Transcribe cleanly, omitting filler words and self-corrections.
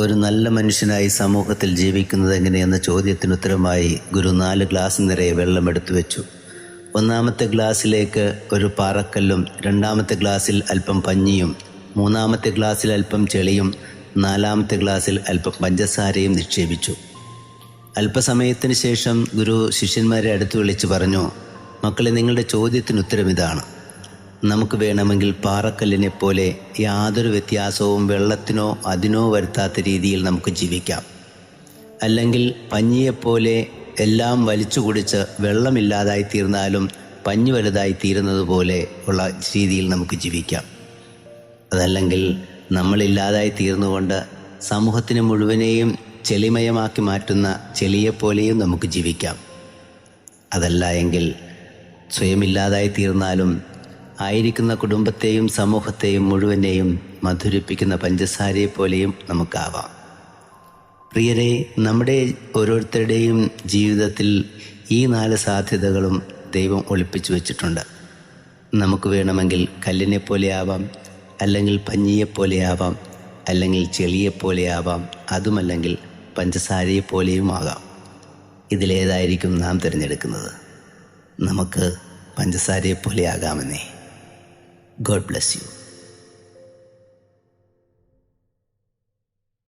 ഒരു നല്ല മനുഷ്യനായി സമൂഹത്തിൽ ജീവിക്കുന്നത് എങ്ങനെയെന്ന ചോദ്യത്തിനുത്തരമായി ഗുരു 4 ഗ്ലാസ് നിറയെ വെള്ളം എടുത്തു വെച്ചു. ഒന്നാമത്തെ ഗ്ലാസ്സിലേക്ക് ഒരു പാറക്കല്ലും, രണ്ടാമത്തെ ഗ്ലാസ്സിൽ അല്പം പഞ്ഞിയും, മൂന്നാമത്തെ ഗ്ലാസ്സിൽ അല്പം ചെളിയും, നാലാമത്തെ ഗ്ലാസ്സിൽ അല്പം പഞ്ചസാരയും നിക്ഷേപിച്ചു. അല്പസമയത്തിന് ശേഷം ഗുരു ശിഷ്യന്മാരെ അടുത്ത് വിളിച്ച് പറഞ്ഞു, മക്കളെ, നിങ്ങളുടെ ചോദ്യത്തിനുത്തരം ഇതാണ്. നമുക്ക് വേണമെങ്കിൽ പാറക്കല്ലിനെ പോലെ യാതൊരു വ്യത്യാസവും വെള്ളത്തിനോ അതിനോ വരുത്താത്ത രീതിയിൽ നമുക്ക് ജീവിക്കാം. അല്ലെങ്കിൽ പഞ്ഞിയെപ്പോലെ എല്ലാം വലിച്ചു കുടിച്ച് വെള്ളമില്ലാതായി തീർന്നാലും പഞ്ഞി വലുതായി തീരുന്നത് പോലെ ഉള്ള രീതിയിൽ നമുക്ക് ജീവിക്കാം. അതല്ലെങ്കിൽ നമ്മളില്ലാതായി തീർന്നുകൊണ്ട് സമൂഹത്തിന് മുഴുവനെയും ചെളിമയമാക്കി മാറ്റുന്ന ചെളിയെപ്പോലെയും നമുക്ക് ജീവിക്കാം. അതല്ല എങ്കിൽ സ്വയമില്ലാതായി തീർന്നാലും ആയിരിക്കുന്ന കുടുംബത്തെയും സമൂഹത്തെയും മുഴുവനെയും മധുരിപ്പിക്കുന്ന പഞ്ചസാരയെപ്പോലെയും നമുക്കാവാം. പ്രിയരെ, നമ്മുടെ ഓരോരുത്തരുടെയും ജീവിതത്തിൽ ഈ 4 സാധ്യതകളും ദൈവം ഒളിപ്പിച്ചു വച്ചിട്ടുണ്ട്. നമുക്ക് വേണമെങ്കിൽ കല്ലിനെ പോലെയാവാം, അല്ലെങ്കിൽ പഞ്ഞിയെപ്പോലെയാവാം, അല്ലെങ്കിൽ ചെളിയെപ്പോലെയാവാം, അതുമല്ലെങ്കിൽ പഞ്ചസാരയെപ്പോലെയും ആകാം. ഇതിലേതായിരിക്കും നാം തിരഞ്ഞെടുക്കുന്നത്? നമുക്ക് പഞ്ചസാരയെപ്പോലെയാകാമെന്നേ. God bless you.